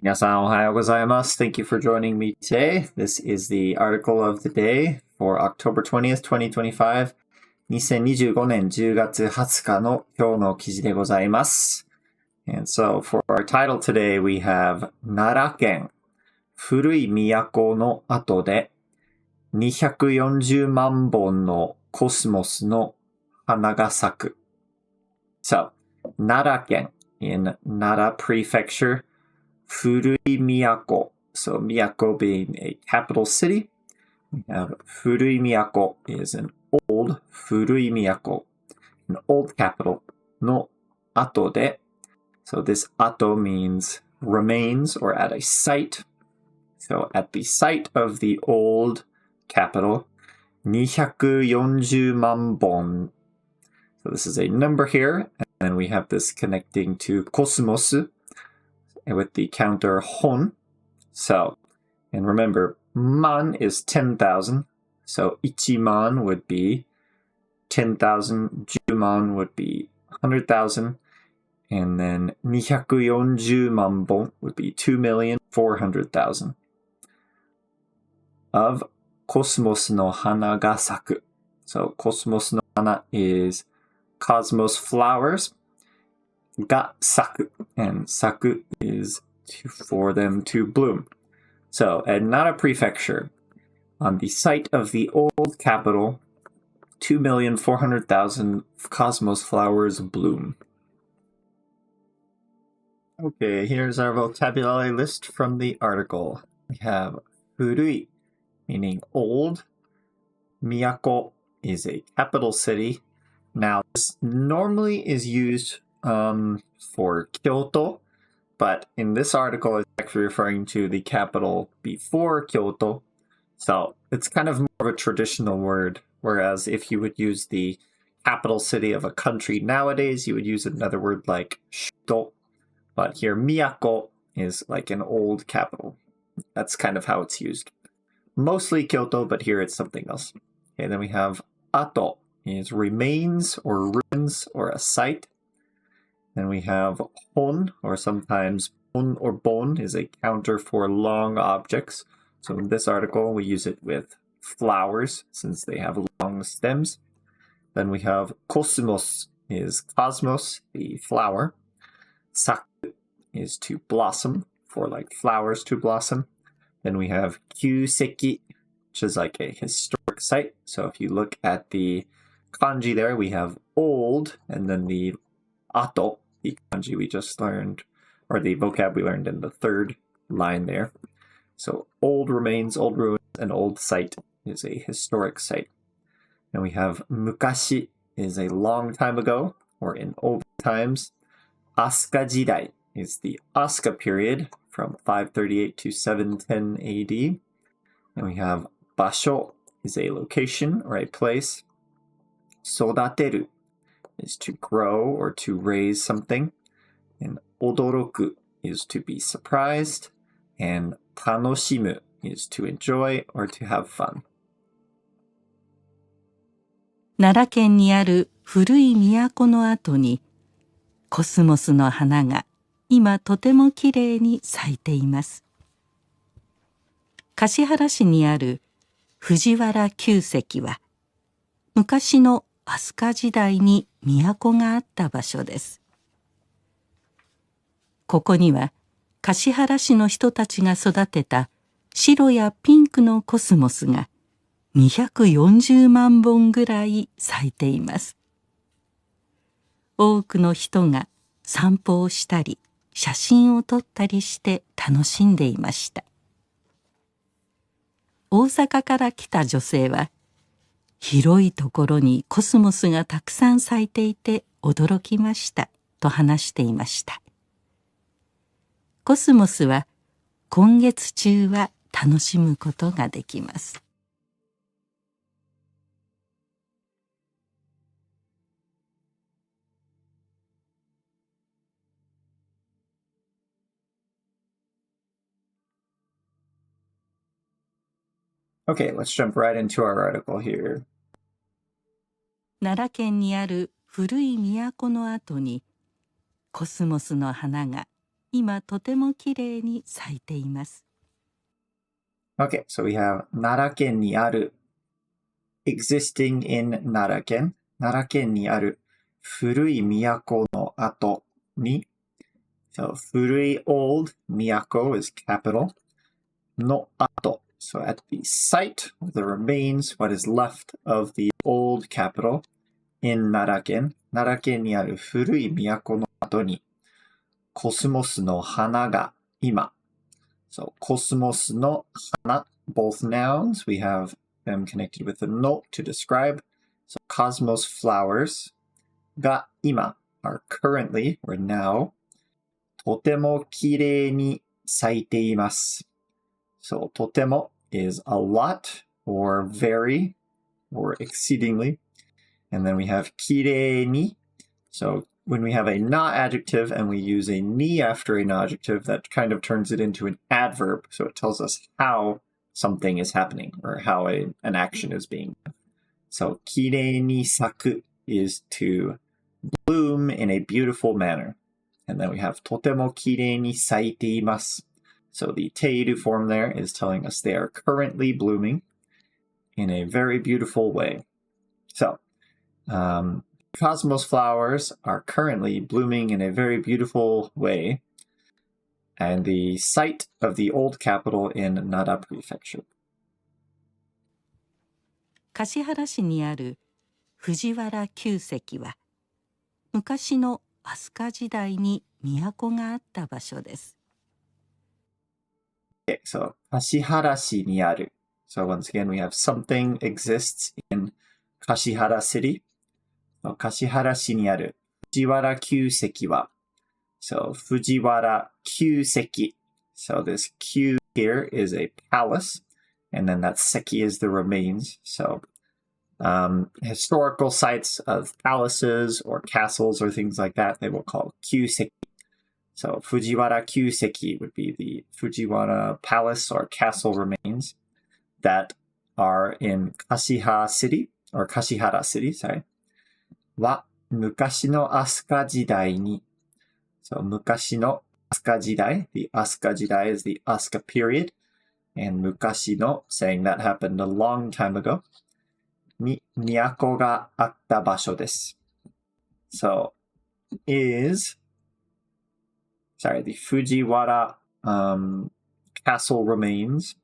皆さんおはようございます。Thank you for joining me today. This is the article of the day for October 20th, 2025. 2025年10月20日の今日の記事でございます。And so for our title today, we have 奈良県古い都の後で240万本のコスモスの花が咲く。So, 奈良県 in Nara Prefecture, 古い都. So, 都 being a capital city. We have 古い都 is an old 古い都, an old capital の後で. So, this 後 means remains or at a site. So, at the site of the old capital, 240万本. So this is a number here, and then we have this connecting to cosmos with the counter hon. So, and remember, man is 10,000. So, 1man would be 10,000, 10man would be 100,000, and then 240万本 would be 2,400,000 of cosmos no hana ga saku. So, cosmos no hana is cosmos flowers, ga saku, and saku is for them to bloom. So, at Nara Prefecture, on the site of the old capital, 2,400,000 cosmos flowers bloom. Okay, here's our vocabulary list from the article. We have furui, meaning old. Miyako is a capital city. Now, this normally is used for Kyoto, but in this article, it's actually referring to the capital before Kyoto. So it's kind of more of a traditional word, whereas if you would use the capital city of a country nowadays, you would use another word like Shuto. But here, Miyako is like an old capital. That's kind of how it's used. Mostly Kyoto, but here it's something else. Okay, then we have Ato. Is remains or ruins or a site. Then we have hon, or sometimes bon or bon is a counter for long objects. So in this article, we use it with flowers since they have long stems. Then we have cosmos is cosmos, the flower. Saku is to blossom, for like flowers to blossom. Then we have kyuseki, which is like a historic site. So if you look at the kanji there, we have old, and then the ato, the kanji we just learned, or the vocab we learned in the third line there. So old remains, old ruins, and old site is a historic site. And we have mukashi is a long time ago, or in old times. Asuka jidai is the Asuka period from 538 to 710 AD. And we have basho is a location or a place. Sodateru is to grow or to raise something. And odoroku is to be surprised. And tanoshimu is to enjoy or to have fun. 奈良県にある古い都の後にコスモスの花が今とてもきれいに咲いています。橿原市にある藤原旧跡は昔の飛鳥時代に都があった場所です。ここには橿原市の人たちが育てた白やピンクのコスモスが240万本ぐらい咲いています。多くの人が散歩をしたり写真を撮ったりして楽しんでいました。大阪から来た女性は広いところにコスモスがたくさん咲いていて驚きましたと話していました。コスモスは今月中は楽しむことができます。Okay, let's jump right into our article here. 奈良県にある古い都の後にコスモスの花が今とてもきれいに咲いています。Okay, so we have 奈良県にある existing in 奈良県。奈良県にある古い都の後に So 古い old 都 is capital の後 So at the site of the remains, what is left of the old capital in 奈良県。奈良県にある古い都の後にコスモスの花が今 So コスモスの花 both nouns, we have them connected with a note to describe. So cosmos flowers が今 are currently or now とてもきれいに咲いています。So とても is a lot or very or exceedingly. And then we have きれいに. So when we have a not adjective and we use a ni after an adjective, that kind of turns it into an adverb. So it tells us how something is happening or how an action is being done. So きれいに咲く is to bloom in a beautiful manner. And then we have とてもきれいに咲いています. So the teiru form there is telling us they are currently blooming in a very beautiful way. So, cosmos flowers are currently blooming in a very beautiful way. And the site of the old capital in Nara Prefecture. 橿原市にある藤原旧跡は昔の飛鳥時代に都があった場所です。Okay, so 橿原市にある So once again we have something exists in 橿原 city. So 橿原市にある藤原旧跡は So 藤原旧跡 So this 旧 here is a palace. And then that seki is the remains. So historical sites of palaces or castles or things like that, they will call kyuseki. So Fujiwara Kyuseki would be the Fujiwara palace or castle remains that are in Kashiha city, or Kashihara city, sorry. は昔の飛鳥時代に So 昔の飛鳥時代 The 飛鳥時代 is the Asuka period. And 昔の saying that happened a long time ago. に都があった場所です。So, is, sorry, the Fujiwara castle remains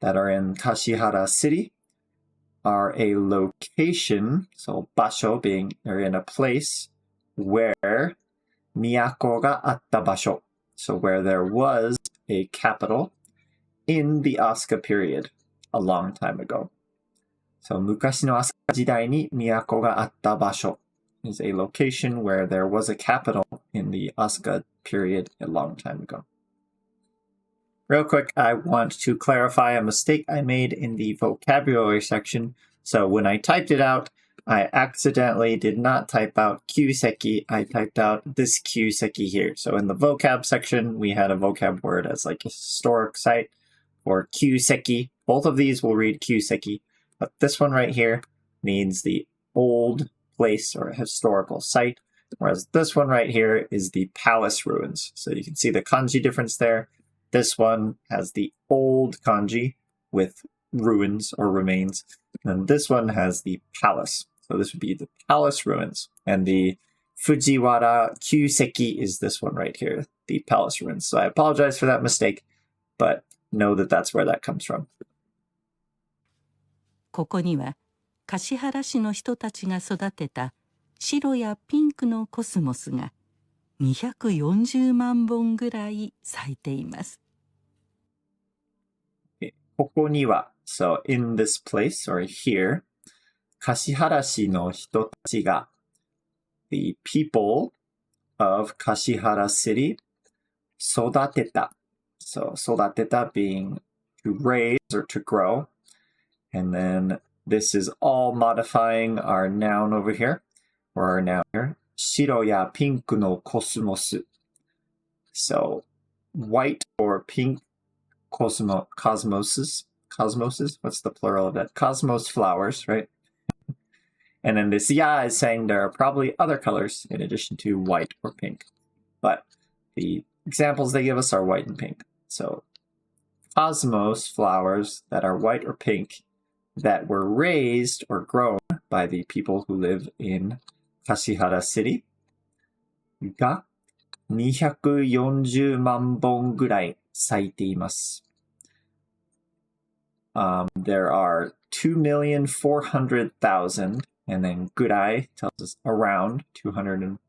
that are in Kashihara city are a location, so 場所 being, they're in a place where 都があった場所. So where there was a capital in the Asuka period a long time ago. So 昔の飛鳥時代に都があった場所 is a location where there was a capital in the Asuka period a long time ago. Real quick, I want to clarify a mistake I made in the vocabulary section. So when I typed it out, I accidentally did not type out kyuseki. I typed out this kyuseki here. So in the vocab section, we had a vocab word as like a historic site or kyuseki. Both of these will read kyuseki. But this one right here means the old place or historical site, whereas this one right here is the palace ruins. So you can see the kanji difference there. This one has the old kanji with ruins or remains, and this one has the palace. So this would be the palace ruins. And the Fujiwara Kyuseki is this one right here, the palace ruins. So I apologize for that mistake, but know that that's where that comes from. ここには橿原市の人たちが育てた白やピンクのコスモスが240万本ぐらい咲いています。ここには So in this place or here 橿原市の人たちが The people of 橿原 city 育てた So 育てた being to raise or to grow. And then this is all modifying our noun over here, or our noun here. 白やピンクのコスモス. So white or pink cosmoses. What's the plural of that? Cosmos flowers, right? And then this ya is saying there are probably other colors in addition to white or pink. But the examples they give us are white and pink. So cosmos flowers that are white or pink that were raised or grown by the people who live in Kashihara City が240万本ぐらい咲いています。There are 2,400,000 and then ぐらい tells us around 200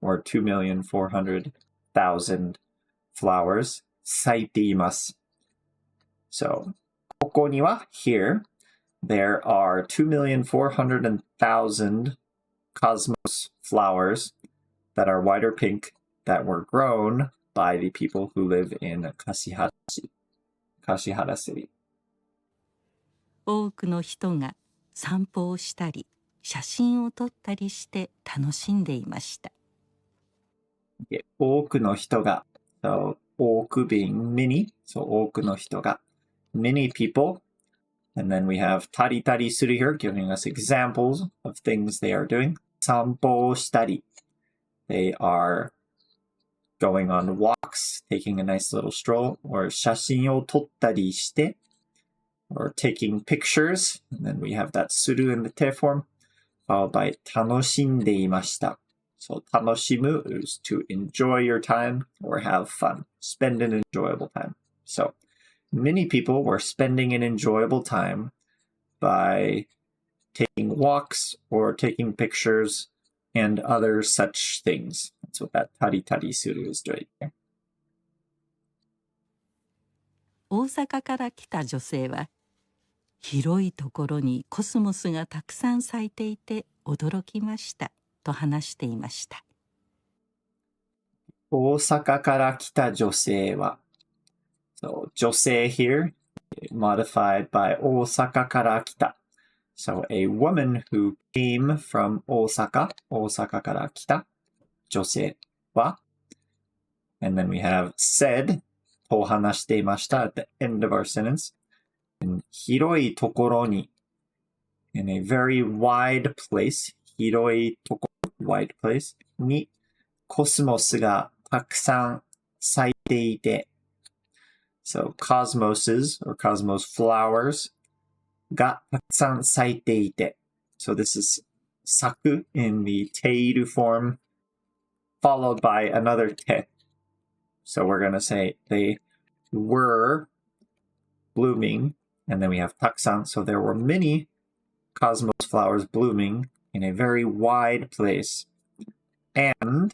or 2,400,000 flowers 咲いています。So ここには here there are 2,400,000 cosmos flowers that are white or pink that were grown by the people who live in Kashihara City. 多くの人が散歩をしたり写真を撮ったりして楽しんでいました。多くの人が so 多く being many, so 多くの人が many people, and then we have たりたりする here giving us examples of things they are doing. 散歩をしたり they are going on walks, taking a nice little stroll, or 写真を撮ったりして or taking pictures, and then we have that する in the te form, followed by 楽しんでいました. So 楽しむ is to enjoy your time or have fun, spend an enjoyable time. So many people were spending an enjoyable time by taking walks or taking pictures and other such things. That's what that たりたりする is doing. 大阪から来た女性は広いところにコスモスがたくさん咲いていて驚きましたと話していました。大阪から来た女性は So 女性 here modified by 大阪から来た So a woman who came from 大阪から来た女性は And then we have said と話していました at the end of our sentence. 広いところに in a very wide place 広いところ wide place にコスモスがたくさん咲いていて So cosmoses or cosmos flowers がたくさん咲いていて So this is 咲く in the ている form followed by another te. So we're going to say they were blooming and then we have たくさん So there were many cosmos flowers blooming in a very wide place. And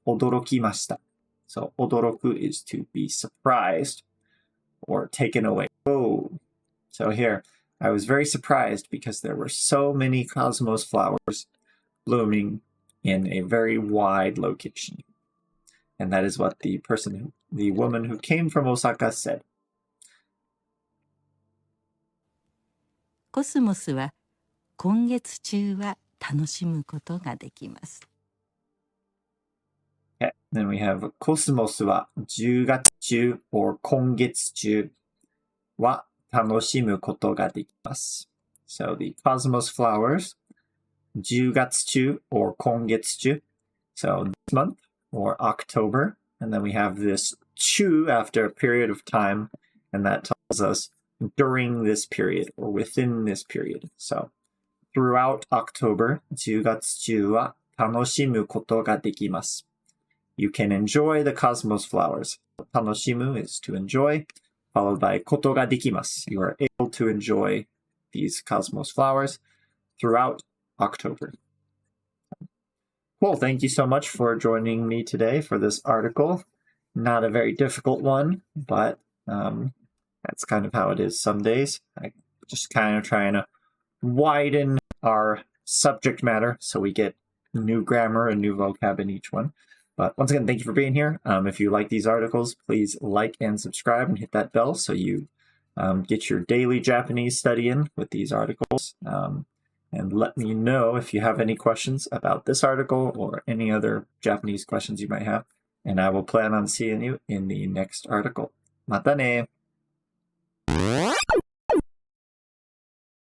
驚きました So 驚く is to be surprised or taken away. Oh, so here I was very surprised because there were so many cosmos flowers blooming in a very wide location. And that is what the woman who came from Osaka said. コスモスは今月中は楽しむことができます。Okay, then we have コスモスは10月中 or 今月中は楽しむことができます。So the cosmos flowers 10月中 or 今月中 So this month or October and then we have this 中 after a period of time and that tells us during this period or within this period. So throughout October 10月中は楽しむことができます。You can enjoy the cosmos flowers. 楽しむ is to enjoy, followed by ことができます。You are able to enjoy these cosmos flowers throughout October. Well, thank you so much for joining me today for this article. Not a very difficult one, but that's kind of how it is some days. I just kind of trying to widen our subject matter so we get new grammar and new vocab in each one. But once again, thank you for being here. If you like these articles, please like and subscribe and hit that bell so you get your daily Japanese study in with these articles. And let me know if you have any questions about this article or any other Japanese questions you might have. And I will plan on seeing you in the next article. またね!